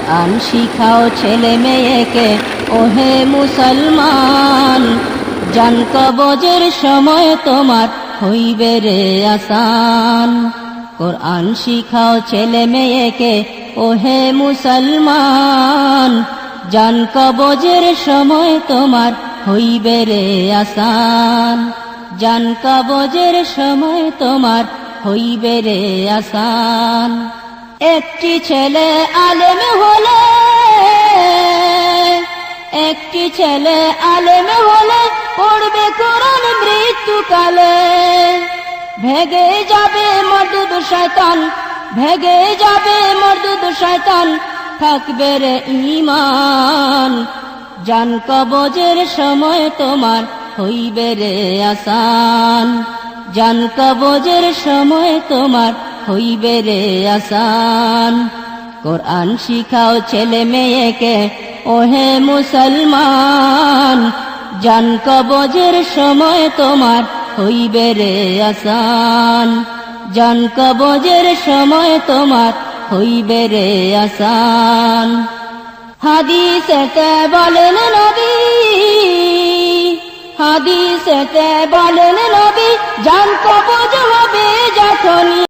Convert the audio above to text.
কোরআন শিখাও ছেলে মেয়েকে ওহে মুসলমান, জান কবজের সময় তোমার হইবে রে আসান। কোরআন শিখাও ছেলে মেয়েকে ওহে মুসলমান, জান কবজের সময় তোমার হইবে রে আসান। জান কবজের সময় তোমার হইবে রে আসান। একটি ছেলে আলেম হলে, একটি ছেলে আলেম হলে পড়বে কোরআন মৃত্যুকালে। ভেগে যাবে মরদুদ শয়তান, ভেগে যাবে মরদুদ শয়তান, থাকবে রে ঈমান। জান কবজের সময় তোমার হইবে রে আসান। জান কবজের সময় তোমার হইবে রে আসান। কোরআন শিখাও ছেলে মেয়েকে ওহে মুসলমান, জান কবজের সময় তোমার হইবে রে আসান। জান কবজের সময় তোমার হইবে রে আসান। হাদিসেতে বলেন নবী, হাদিসেতে বলেন নবী, জান কবজ